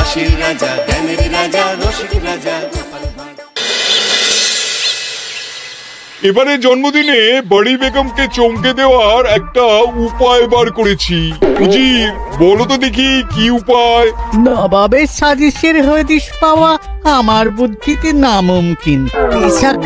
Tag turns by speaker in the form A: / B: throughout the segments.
A: হাসির রাজা, জ্ঞানের রাজা, রসিক রাজা গোপাল ভাঁড়।
B: এবারে জন্মদিনে বড়ি বেগমকে চমকে দেওয়ার একটা উপায় বার করেছি। জি, বলো তো দেখি কি উপায়?
C: নবাবের সাজিশের হদিশ পাওয়া আমার বুদ্ধিতে নামুমকিন। বেশক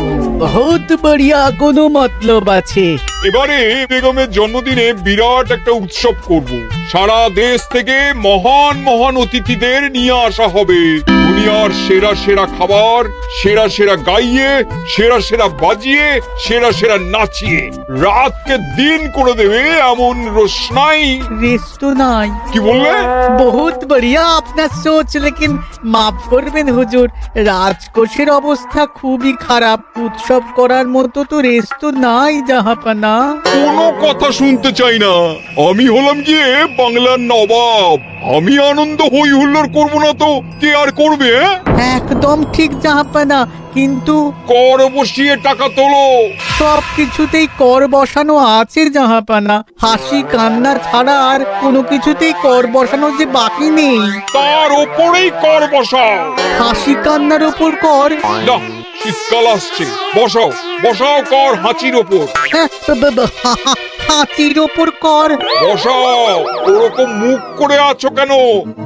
C: বহুত বড়িয়া কোনো মতলব আছে।
B: এবারে বেগমের জন্মদিনে বিরাট একটা উৎসব করব। সারা দেশ থেকে মহান মহান অতিথিদের নিয়ে আসা হবে। দুনিয়ার সেরা সেরা খাবার, সেরা সেরা গাইয়ে, সেরা সেরা বাজিয়ে, সেরা সেরা নাচিয়ে রাতকে দিন করে দেবে এমন রোশনাই।
C: রেস্ট নাই।
B: কি বললে?
C: বহুত বড়িয়া আপনার সোচ, লেকিন মাফ করবেন হুজুর, রাজকোষের অবস্থা খুবই খারাপ। উৎসব করার মতো তো রেস্ট নাই জাহাপানা।
B: কোনো কথা শুনতে চাই না। আমি হলাম গিয়ে বাংলার নবাব। আমি আনন্দ হই হুল্লোড় করবো না তো কে আর করবে?
C: একদম ঠিক জাহাপানা, কিন্তু
B: কর বসিয়ে টাকা তোলো।
C: সব কিছুতেই কর বসানো আছে জাহাপানা। হাসি কান্না ছাড়া আর কোনো কিছুতেই কর বসানো যে বাকি নেই।
B: তার ওপরেই কর বসাও।
C: হাসি কান্নার ওপর কর?
B: না, শীতকাল আসছে, বসাও বসাও কর হাঁচির ওপর।
C: হ্যাঁ, হাতির ওপর কর?
B: বসাও। ওরকম মুখ করে আছো কেন?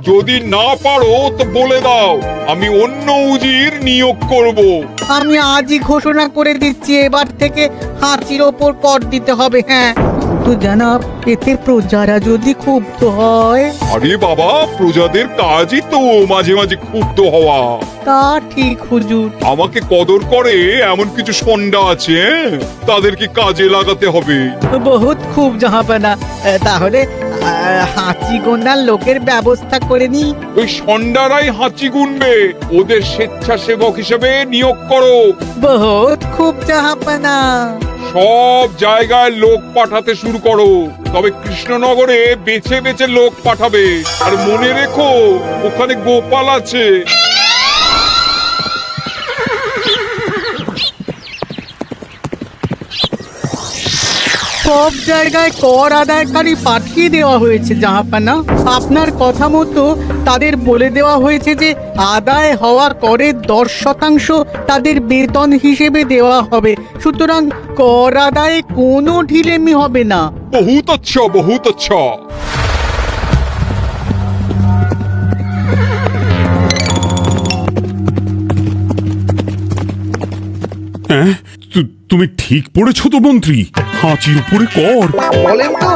B: যদি না পারো তো বলে দাও, আমি অন্য উজির নিয়োগ করব।
C: আমি আজই ঘোষণা করে দিচ্ছি, এবার থেকে হাতির ওপর কর দিতে হবে। হ্যাঁ, তো জানাব, এতে প্রজারা যদি ক্ষুব্ধ হয়?
B: আরে বাবা, প্রজাদের কাজই তো মাঝে মাঝে ক্ষুব্ধ হওয়া।
C: তা ঠিক হুজুর।
B: আমাকে কদর করে এমন কিছু সন্ডা আছে, তাদেরকে কাজে লাগাতে হবে।
C: বহুত খুব জাহাপানা। তাহলে হাঁচি গোনার লোকের ব্যবস্থা করে নি।
B: ওই সন্ডারাই হাঁচি গুনবে। ওদের স্বেচ্ছাসেবক হিসেবে নিয়োগ করো।
C: বহুত খুব জাহাপানা।
B: সব জায়গায় লোক পাঠাতে শুরু করো। তবে কৃষ্ণনগরে বেছে বেছে লোক পাঠাবে। আর মনে রেখো, ওখানে গোপাল আছে।
C: সব জায়গায় কর আদায়কারী পাঠিয়ে দেওয়া হয়েছে জাহাপানা। আপনার কথা মতো তাদের বলে দেওয়া হয়েছে যে আদায় হওয়া করের 10% তাদের বেতন হিসেবে দেওয়া হবে। সুতরাং কর আদায়ে কোনো ঢিলেমি হবে না।
B: বহুত আচ্ছা, বহুত আচ্ছা।
D: হ্যাঁ, তুমি ঠিক পড়েছো তো মন্ত্রী? হাঁচির উপরে কর?
E: বলেন তো,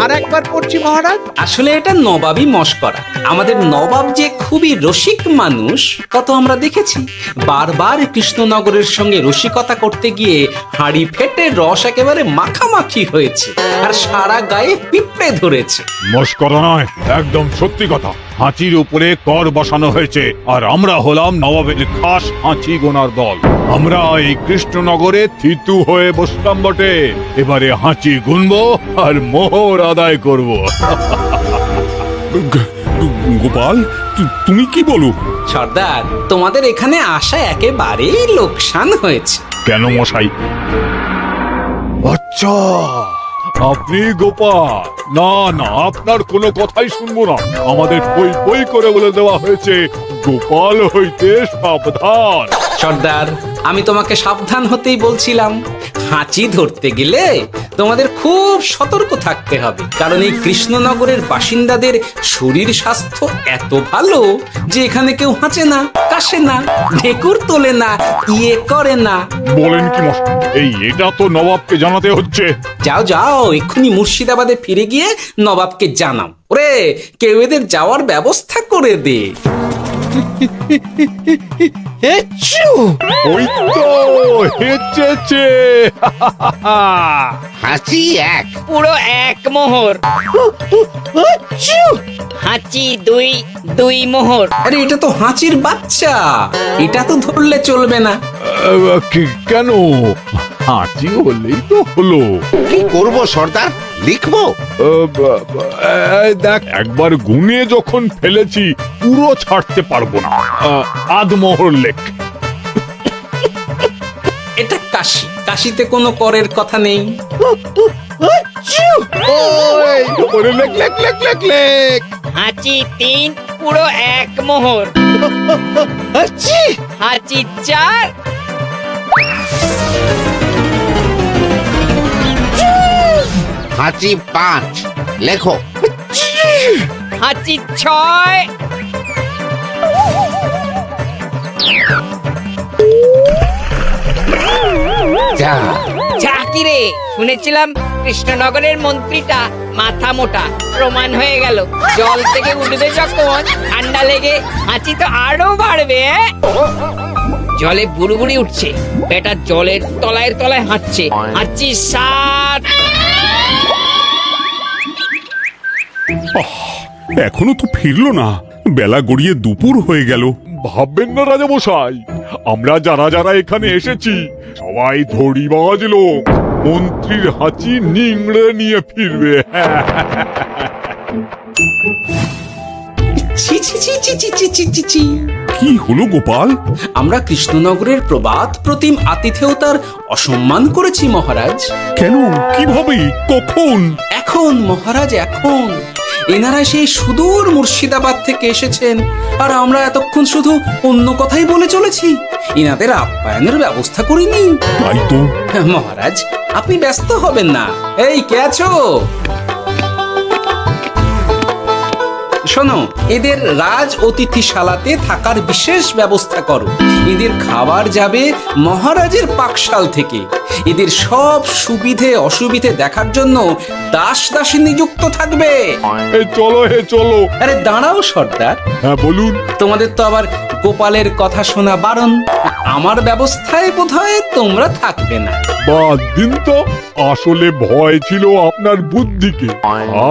E: আর একবার পড়ছি মহারাজ।
F: আসলে এটা নবাবই মশকরা। আমাদের নবাব যে খুবই রসিক মানুষ তা তো আমরা দেখেছি। বারবার কৃষ্ণনগরের সঙ্গে রসিকতা করতে গিয়ে হাঁড়ি ফেটে রস একেবারে মাখামাখি হয়েছে, আর সারা গায়ে পিঁপড়ে ধরেছে।
G: মস্করা নয়, একদম সত্যি কথা। হাঁচির উপরে কর বসানো হয়েছে, আর আমরা হলাম নবাবের খাস হাঁচি গোনার দল। আমরা এই কৃষ্ণনগরে থিতু হয়ে বসলাম বটে। এবারে হাঁচি গুনবো আর মোহর আদায় করব।
D: গোপাল, তুমি কি বলো?
F: সর্দার, তোমাদের এখানে আসা একেবারেই লোকসান হয়েছে।
G: কেন মশাই? আচ্ছা, আপনি গোপাল? না না, আপনার কোনো কথাই শুনবো না। আমাদের বই বই করে বলে দেওয়া হয়েছে, গোপাল হইতে সাবধান।
F: সর্দার, আমি তোমাকে সাবধান হতেই বলছিলাম। হাঁচি ধরতে গেলে তোমাদের খুব সতর্ক থাকতে হবে, কারণ এই কৃষ্ণনগরের বাসিন্দাদের শরীর স্বাস্থ্য এত ভালো যে এখানে কেউ হাঁচে না, কাশে না, ঢেকুর তোলে না, ইয়ে করে না।
G: বলেন কি মশাই? এটা তো নবাবকে জানাতে হচ্ছে।
F: যাও যাও, এক্ষুনি মুর্শিদাবাদে ফিরে গিয়ে নবাবকে জানাও। ওরে, কেউ এদের যাওয়ার ব্যবস্থা করে দে।
G: ওই তো হেঁচেছে।
E: হাঁচি এক,
H: পুরো এক মোহর। হাঁচি দুই, দুই মোহর।
F: আরে, এটা তো হাঁচির বাচ্চা, এটা তো ধরলে চলবে না।
G: কেন? হাঁচি হলেই তো হলো।
E: কি করব সর্দার? লিখবো?
G: দেখ, একবার গুনে যখন ফেলেছি পুরো ছাড়তে পারবো না। আধমোহর লেখ।
F: এটা কাশি, কাশিতে কোনো করের কথা নেই।
G: লেখ লেখ লেখ লেখ লেখ।
H: হাঁচি তিন, পুরো 1 মোহর।
E: হাঁচি
H: হাঁচি 4,
E: হাঁচি 5 লেখো।
H: হাঁচি 6,
E: যা
H: যা কি রে, শুনেছিলাম কৃষ্ণনগরের মন্ত্রীটা মাথা মোটা, প্রমাণ হয়ে গেল। জল থেকে উঠবে যখন ঠান্ডা লেগে হাঁচি তো আরো বাড়বে। জলে বুড়বুড়ি উঠছে, বেটা জলের তলায় তলায় হাঁটছে। হাঁচি 7,
D: এখনো তো ফিরলো না, বেলা গড়িয়ে দুপুর হয়ে গেল।
G: ভাববেন না রাজামশাই, আমরা যারা যারা এখানে এসেছি সবাই ধড়িবাজ লোক। মন্ত্রীর হাঁচি নিংড়ে নিয়ে ফিরবে।
F: ছি ছি ছি ছি ছি ছি ছি ছি ছি।
D: কি হলো গোপাল?
F: আমরা কৃষ্ণনগরের প্রবাদ প্রতিম আতিথেয়তার অসম্মান করেছি মহারাজ।
D: কেন, কিভাবে, কখন?
F: এখন মহারাজ, এখন এনারা সেই সুদূর মুর্শিদাবাদ থেকে এসেছেন, আর আমরা এতক্ষণ শুধু অন্য কথাই বলে চলেছি, এনাদের আপ্যায়নের ব্যবস্থা করিনি।
D: তাই তো।
F: মহারাজ, আপনি ব্যস্ত হবেন না। এই কে আছো? শোনো, এদের রাজ অতিথিশালাতে থাকার বিশেষ ব্যবস্থা করো। এদের খাবার যাবে মহারাজের পাকশাল থেকে। এদের সব সুবিধে অসুবিধে দেখার জন্য দাস দাসী নিযুক্ত থাকবে।
G: চলো চলো।
F: আরে দাঁড়াও সর্দার।
G: হ্যাঁ বলুন।
F: তোমাদের তো আবার গোপালের কথা শোনা বারণ। আমার ব্যবস্থায় বোধহয় তোমরা থাকবে না।
G: বাদ দিন তো, আসলে ভয় ছিল আপনার বুদ্ধিকে,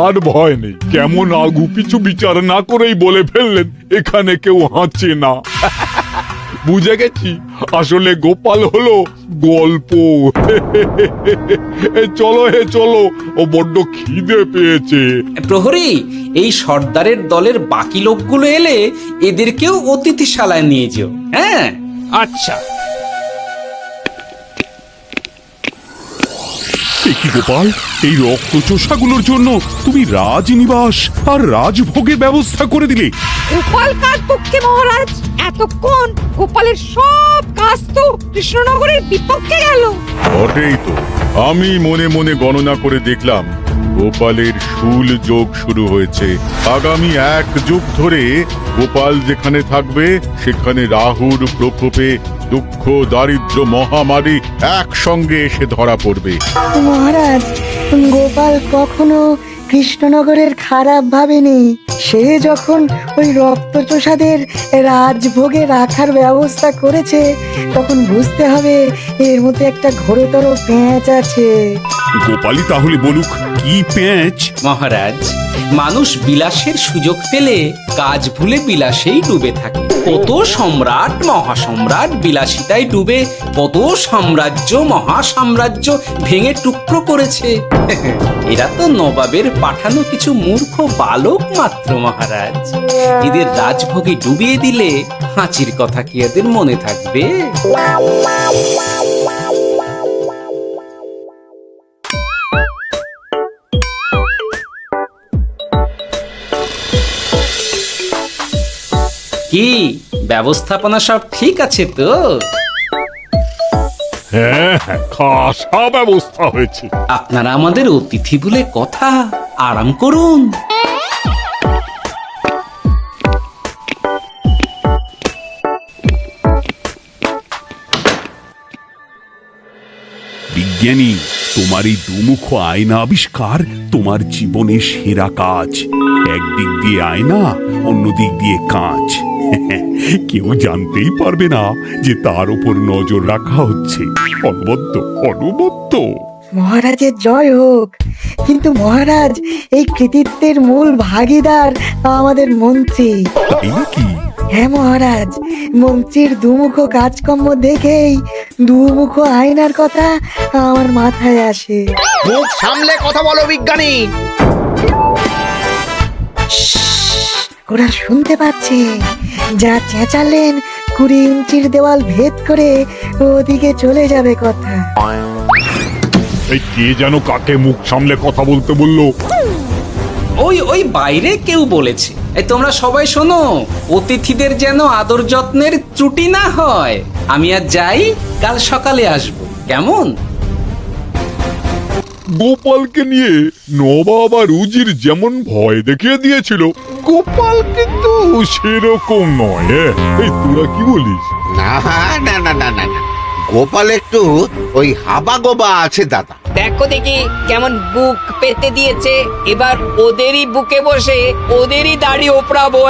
G: আর ভয় নেই। কেমন আগু পিছু বিচার না করেই বলে ফেললেন এখানে কেউ হাঁচে না। বুঝে গেছি, আসলে গোপাল হলো গল্প। চলো চলো, ও বড্ড খিদে পেয়েছে।
F: প্রহরী, এই সর্দারের দলের বাকি লোকগুলো এলে এদেরকেও অতিথিশালায় নিয়ে যেও। হ্যাঁ,
H: আচ্ছা।
D: এ কি গোপাল, এই রক্তচোষাগুলোর জন্য তুমি রাজনিবাস আর রাজভোগের ব্যবস্থা করে দিলে?
I: গোপাল কার পক্ষে মহারাজ? এতক্ষণ গোপালের সব কাজ তো কৃষ্ণনগরের বিপক্ষে গেল।
G: বটেই তো, আমি মনে মনে গণনা করে দেখলাম গোপালের শুল যোগ শুরু হয়েছে। আগামী 1 যুগ ধরে গোপাল যেখানে থাকবে সেখানে রাহুর প্রকোপে দুঃখ দারিদ্র মহামারী একসঙ্গে এসে ধরা পড়বে।
J: মহারাজ, গোপাল কখনো কৃষ্ণনগরের খারাপ ভাবেনি। সে যখন ওই রক্তচোষাদের রাজভোগে রাখার ব্যবস্থা করেছে, তখন বুঝতে হবে এর মধ্যে একটা ঘোরতর পেঁচ আছে।
D: গোপালই তাহলে বলুক, কি পেঁচ?
F: মহারাজ, মানুষ বিলাসের সুযোগ পেলে কাজ ভুলে বিলাসেই ডুবে থাকে। কত সম্রাট মহাসম্রাট বিলাসিতায় ডুবে কত সাম্রাজ্য মহাসাম্রাজ্য ভেঙে টুকরো করেছে। এরা তো নবাবের পাঠানো কিছু মূর্খ বালক মাত্র মহারাজ। এদের রাজভোগে ডুবিয়ে দিলে হাঁচির কথা কি এদের মনে থাকবে? কি ব্যবস্থাপনা সব ঠিক আছে তো?
G: হ্যাঁ, খাসা ব্যবস্থা হয়েছে।
F: আপনারা আমাদের অতিথি বলে কথা, আরাম করুন।
D: বিজ্ঞানী, তোমার এই দুমুখ আয়না আবিষ্কার তোমার জীবনের সেরা কাজ। একদিক দিয়ে আয়না, অন্য দিক দিয়ে কাঁচ। কেউ জানতেই পারবে না যে তার উপর নজর রাখা হচ্ছে। অনবদ্য অনবদ্য।
J: মহারাজের জয় হোক। কিন্তু মহারাজ, এই কৃতিত্বের মূল ভাগীদার আমাদের মন্ত্রী।
D: তাই নাকি?
J: হ্যাঁ মহারাজ, মন্ত্রীর দুমুখ কাজকর্ম দেখেই দুমুখ আয়নার কথা আমার মাথায় আসে।
E: মুখ সামলে কথা বলো বিজ্ঞানী।
J: ওরা শুনতে পাচ্ছে। যা চেঁচালেন 20 ইঞ্চির দেওয়াল ভেদ করে ওদিকে চলে যাবে কথা।
G: এই কে যেন কাকে মুখ সামলে কথা বলতে বললো?
F: ওই ওই বাইরে কেউ বলেছে। এই তোমরা সবাই শোনো, অতিথিদের যেন আদর যত্নের ত্রুটি না হয়। আমি আর যাই, কাল সকালে আসবো, কেমন?
B: গোপালকে নিয়ে নবাব আর উজির যেমন ভয় দেখিয়ে দিয়েছিল, গোপাল কিন্তু সেরকম নয়। এই তোরা কি বলিস?
E: না না না না না না, গোপাল একটু ওই হাবা গোবা আছে দাদা।
H: দেখো দেখি কেমন বুক পেতে দিয়েছে, এবার ওদেরই বুকে বসে ওদেরই দাড়ি ওপড়াবো।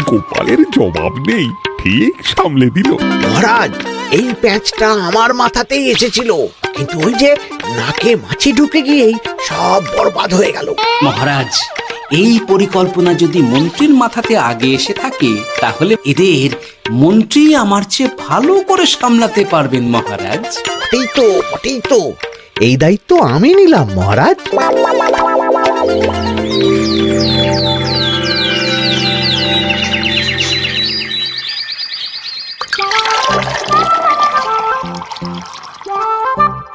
D: গোপালের জবাব নেই, ঠিক সামলে দিল।
E: মহারাজ, এই প্যাঁচটা আমার মাথাতেই এসেছিল, কিন্তু ওই যে নাকে মাছি ঢুকে গিয়েই সব বরবাদ হয়ে গেল।
F: মহারাজ, এই পরিকল্পনা যদি মন্ত্রীর মাথাতে আগে এসে থাকে, তাহলে এদের মন্ত্রী আমার চেয়ে ভালো করে সামলাতে পারবেন মহারাজ।
E: বটেই তো, এই দায়িত্ব আমি নিলাম মহারাজ।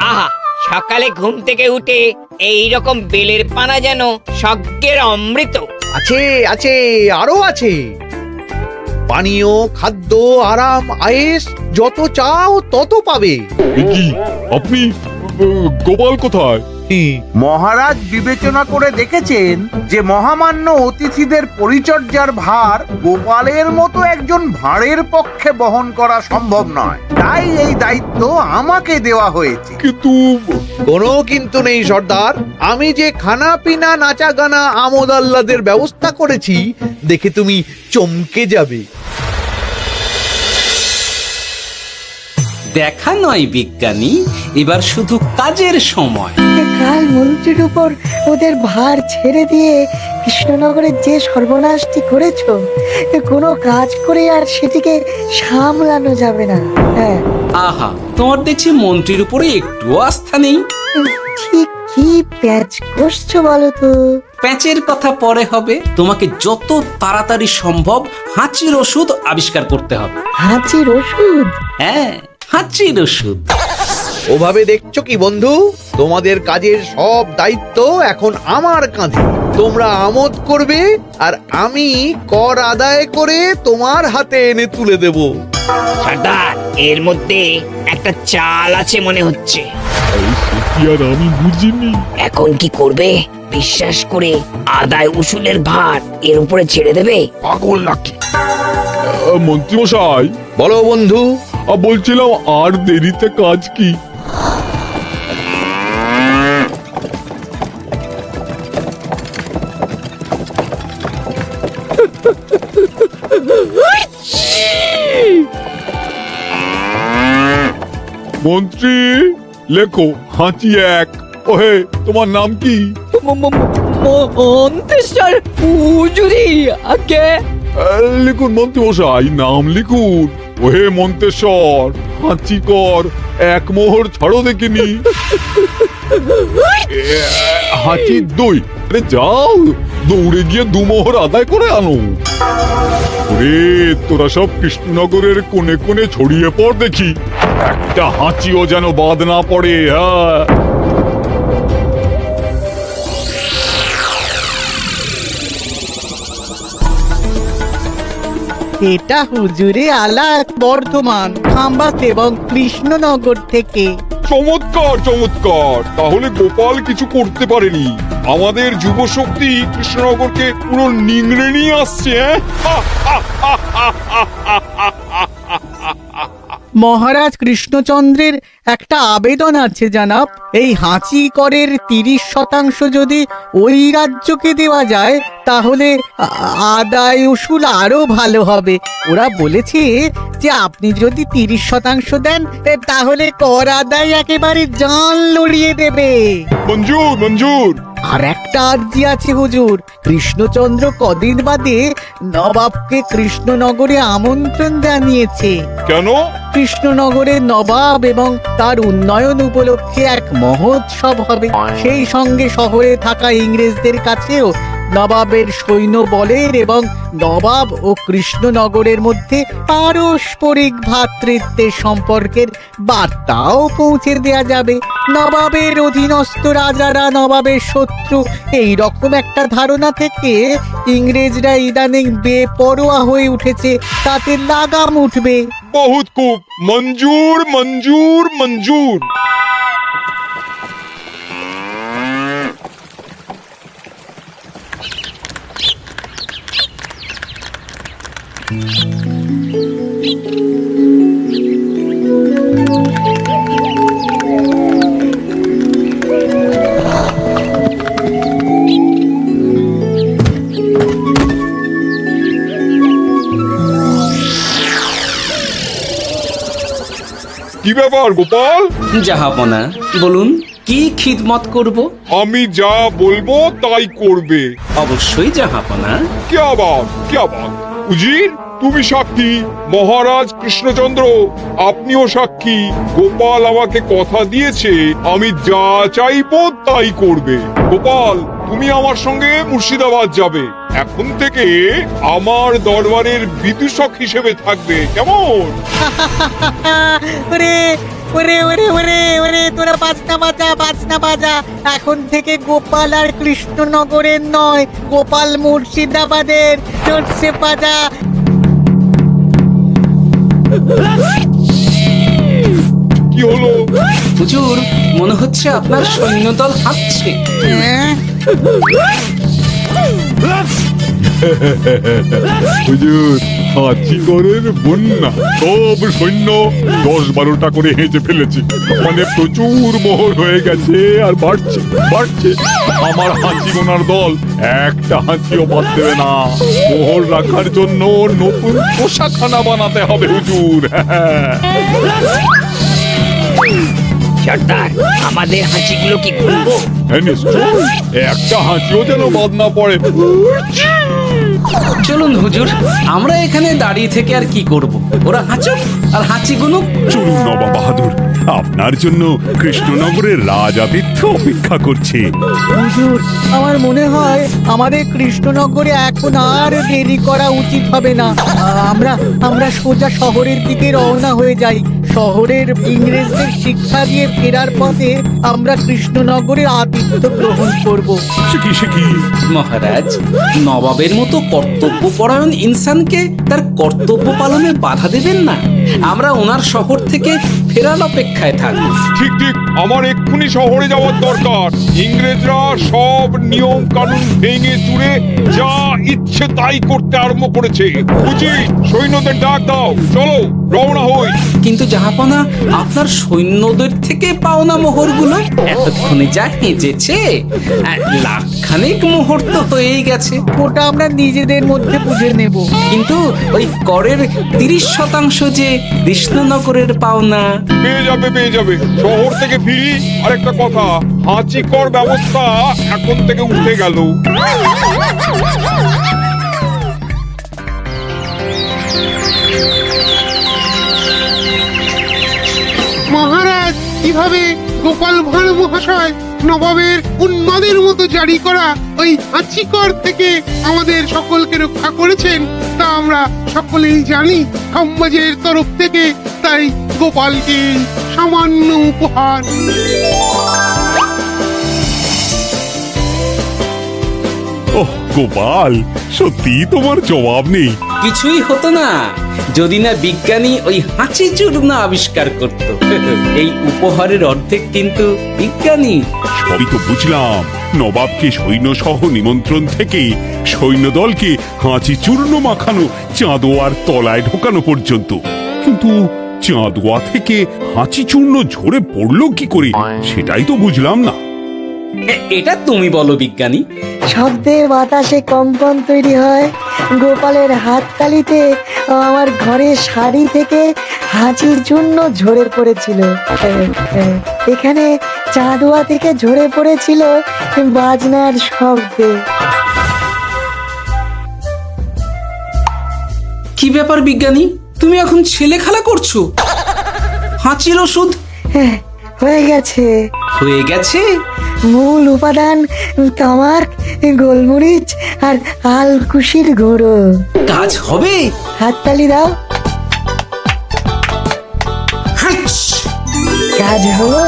H: আহা, সকালে ঘুম থেকে উঠে এই রকম বেলের পানা যেন স্বর্গের অমৃত।
E: আছে আছে, আরো আছে। পানীয়, খাদ্য, আরাম, আয়েশ, যত চাও তত পাবে।
B: এ কি, আপনি গোপাল কোথায়?
K: মহারাজ বিবেচনা করে দেখেছেন যে মহামান্য অতিথিদের পরিচর্যার ভার গোপালের মতো একজন ভাঁড়ের পক্ষে বহন করা সম্ভব নয়, তাই এই দায়িত্ব আমাকে দেওয়া হয়েছে।
B: কিন্তু
E: কোনো কিন্তু নেই সর্দার, আমি যে খানা পিনা নাচা গানা আমোদ আহ্লাদের ব্যবস্থা করেছি দেখে তুমি চমকে যাবে।
F: দেখা নয় বিজ্ঞানী, এবার শুধু কাজের সময়।
J: কাল মন্ত্রীর উপর ওদের ভার ছেড়ে দিয়ে কৃষ্ণনগরের যে সর্বনাশটি করেছো, কোনো কাজ করে আর সেটিকে সামলানো যাবে না। হ্যাঁ,
F: আহা, তোমার দেখছি মন্ত্রীর উপরে একটুও আস্থা নেই।
J: ঠিক কি প্যাচ করছো বলো তো?
F: প্যাচের কথা পরে হবে, তোমাকে যত তাড়াতাড়ি সম্ভব হাঁচির ওষুধ আবিষ্কার করতে হবে।
J: হাঁচির ওষুধ?
F: হ্যাঁ, হাঁচির ওষুধ।
E: ওভাবে দেখছো কি বন্ধু? তোমাদের কাজের সব দায়িত্ব এখন আমার কাঁধে। তোমরা আমোদ করবে আর আমি কর আদায় করে তোমার হাতে এনে তুলে দেব।
H: সর্দার, এর মধ্যে একটা চাল আছে মনে হচ্ছে।
B: কি আর আমি বুঝিনি।
H: এখন কি করবে? বিশ্বাস করে আদায় উসুলের ভার এর উপরে ছেড়ে দেবে?
B: পাগল নাকি? মন্ত্রী মশাই,
E: বলো বন্ধু।
B: বলছিলাম আর দেরিতে কাজ কি? মন্ত্রী, লেখো হাঁচি এক। ওহে, তোমার নাম কি?
I: মন্ত্রেশ্বর হুজুরি আগে।
B: লিখুন মন্ত্রী মশাই, নাম লিখুন। ওহে মন্তেশ্বর, হাঁচি কর, এক মোহর ছাড়ো দেখিনি। হাঁচি দুই। আরে যাও, দৌড়ে গিয়ে দু মোহর আদায় করে আনো। ওরে, তোরা সব কৃষ্ণনগরের কোণে কোণে ছড়িয়ে পড় দেখি, একটা হাঁচিও যেন বাদ না পড়ে। হ্যাঁ,
C: এটা হুজুরে আলাক বর্ধমান, খাম্বাস এবং কৃষ্ণনগর থেকে।
B: চমৎকার চমৎকার। তাহলে গোপাল কিছু করতে পারেনি, আমাদের যুব শক্তি কৃষ্ণনগরকে পুরো নিংড়ে নিয়ে আসছে।
C: মহারাজ কৃষ্ণচন্দ্রের একটা আবেদন আছে জানাব। এই হাঁচি করের 30% যদি ওই রাজ্যকে দেওয়া যায়, তাহলে আদায় উসুল আরো ভালো হবে। ওরা বলেছে যে আপনি যদি 30% দেন, তাহলে কর আদায় একেবারে জান লড়িয়ে দেবে।
B: মঞ্জুর মঞ্জুর।
C: আর একটা আর্জি আছে হুজুর, কৃষ্ণচন্দ্র কদিন বাদে নবাবকে কৃষ্ণনগরে আমন্ত্রণ জানিয়েছে।
B: কেন?
C: কৃষ্ণনগরের নবাব এবং তার উন্নয়ন উপলক্ষে এক মহোৎসব হবে। সেই সঙ্গে শহরে থাকা ইংরেজদের কাছেও নবাবের সৈন্য বলের এবং নবাব ও কৃষ্ণনগরের মধ্যে পারস্পরিক ভ্রাতৃত্বের সম্পর্কের বার্তাও পৌঁছে দেয়া যাবে। নবাবের অধীনস্থ রাজারা নবাবের শত্রু, এই রকম একটা ধারণা থেকে ইংরেজরা ইদানিং বেপরোয়া হয়ে উঠেছে, তাতে লাগাম উঠবে।
B: বহুত খুব, মঞ্জুর মঞ্জুর মঞ্জুর। কি ব্যাপার গোপাল?
F: জাহাপনা, বলুন কি খিদমত করব?
B: আমি যা বলবো তাই করবে।
F: অবশ্যই জাহাপনা।
B: क्या बात উজির, তুমি সাক্ষী, মহারাজ কৃষ্ণচন্দ্র আপনিও সাক্ষী। গোপাল আমাকে কথা দিয়েছে আমি যা চাইবো তাই করবে। গোপাল, তুমি আমার সঙ্গে মুর্শিদাবাদ যাবে। এখন থেকে আমার দরবারের বিদূষক হিসেবে থাকবে, কেমন?
C: ওরে ওরে ওরে ওরে ওরে, তোরা বাজনা বাজা। এখন থেকে গোপাল আর কৃষ্ণনগরের নয়, গোপাল মুর্শিদাবাদের। চলছে বাজা।
B: কি হলো?
F: হুজুর, মনে হচ্ছে আপনার সৈন্যদল হাঁটছে।
C: হ্যাঁ?
G: হুজুর, হাঁচিগড়ের বন্যা, সব সৈন্য 10-12টা করে হেঁচে ফেলেছে। মানে প্রচুর মোহর হয়ে গেছে আর বাড়ছে বাড়ছে। আমার হাঁচি গোনার দল একটা হাঁচিও বাদ দেবে না। মোহর রাখার জন্য নতুন পোশাকখানা বানাতে হবে হুজুর।
H: সর্দার, আমাদের হাঁচিগুলো কি খুলবো?
G: হ্যাঁ, নিশ্চয়, একটা হাঁচিও যেন বাদ না পড়ে।
F: চলুন হুজুর, আমরা এখানে দাঁড়িয়ে থেকে আর কি করব? ওরা হাঁচুক আর হাঁচি গুনুক।
D: চলুন নবাব বাহাদুর, আপনার জন্য কৃষ্ণনগরের রাজাদিত্য অপেক্ষা করছে।
C: হুজুর, আমার মনে হয় আমাদের কৃষ্ণনগরে এখন আর দেরি করা উচিত হবে না। আমরা সোজা শহরের দিকে রওনা হয়ে যাই। শহরের ইংরেজদের শিক্ষা দিয়ে ফেরার পথে আমরা কৃষ্ণনগরের আতিথ্য গ্রহণ করব।
D: সে কি?
F: মহারাজ, নবাবের মতো কর্তব্যপরায়ণ ইনসানকে তার কর্তব্য পালনে বাধা দেবেন না। আমরা ওনার শহর থেকে ফেরার অপেক্ষায় থাকবো।
B: ঠিক ঠিক, আমার এক্ষুনি শহরে যাওয়ার দরকার। ইংরেজরা সব নিয়ম কানুন ভেঙে চুরে যা ইচ্ছে তাই করতে আরম্ভ করেছে। বুঝি, সৈন্যদের ডাক দাও, চলো রওনা হই।
F: কিন্তু জাহাপনা, আপনার সৈন্যদের থেকে পাওনা মোহরগুলো এতক্ষণে যা হেঁচেছে, লাখখানেক মোহর তো হয়েই গেছে।
C: ওটা আমরা নিজেদের মধ্যে বুঝে নেব।
F: কিন্তু ওই করের 30% যে কৃষ্ণনগরের পাওনা।
B: পেয়ে যাবে। শহর থেকে ফিরি। আরেকটা কথা, হাঁচিকর ব্যবস্থা এখন থেকে উঠে গেল।
L: মহারাজ, কিভাবে গোপাল ভাঁড় মহাশয় নবাবের উন্মাদের মতো জারি করা ওই হাঁচিকর থেকে আমাদের সকলকে রক্ষা করেছেন তা আমরা সকলেই জানি। সমাজের তরফ থেকে তাই গোপালকে সামান্য উপহার।
D: ওহ গোপাল, সত্যি তোমার জবাব নেই।
F: কিছুই হতো না যদি না বিজ্ঞানী ওই হাঁচি চূর্ণ আবিষ্কার করত। এই উপহারের অর্ধেক কিন্তু বিজ্ঞানী।
D: সবই তো বুঝলাম, নবাবকে সৈন্য সহ নিমন্ত্রণ থেকে সৈন্যদলকে হাঁচি চূর্ণ মাখানো চাঁদোয়ার তলায় ঢোকানো পর্যন্ত। কিন্তু চাঁদোয়া থেকে হাঁচি চূর্ণ ঝরে পড়লো কি করে, সেটাই তো বুঝলাম না।
F: এটা তুমি বলো বিজ্ঞানী।
J: শব্দে বাতাসে কম্পন তৈরি হয়। গোপালের হাততালিতে আমার ঘরের শাড়ি থেকে হাঁচির জন্য ঝরে পড়েছিল। এখানে চাঁদোয়া থেকে ঝরে পড়েছিল বাজনার শব্দে।
F: কি ব্যাপার বিজ্ঞানী, তুমি এখন ছেলে খেলা করছো? হাঁচির ওষুধ
J: হয়ে গেছে।
F: হয়ে গেছে?
J: মূল উপাদান তামাক, গোলমরিচ আর আলকুশির গুঁড়ো।
F: কাজ হবে?
J: হাততালি দাও।
F: হাইস!
J: কাজ হলো।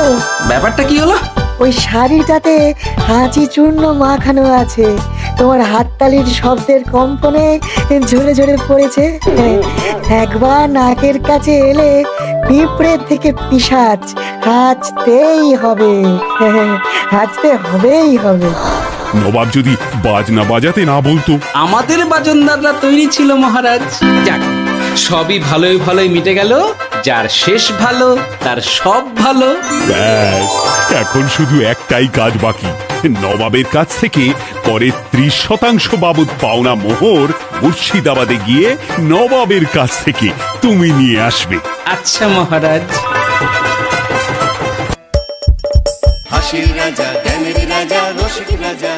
F: ব্যাপারটা কি হলো?
J: ওই শাড়িটাতে হাঁচি চূর্ণ মাখানো আছে, তোমার হাততালির শব্দের কম্পনে ঝরে ঝরে পড়েছে। একবার নাকের কাছে এলে পিঁপড়ে থেকে পিশাচ, হাঁচতেই হবে, হাঁচতে হবেই হবে।
D: নবাব যদি বাজনা বাজাতে না বলতো।
F: আমাদের বাজনদাররা তৈরি ছিল মহারাজ। যাক, সবই ভালোই ভালোই মিটে গেল। যার শেষ ভালো তার সব ভালো।
D: ব্যাস, এখন শুধু একটাই কাজ বাকি। নবাবের কাছ থেকে করে 30% বাবদ পাওনা মোহর মুর্শিদাবাদে গিয়ে নবাবের কাছ থেকে তুমি নিয়ে আসবে।
F: আচ্ছা মহারাজ।
A: হাসির রাজা জ্ঞানের রাজা রসিক রাজা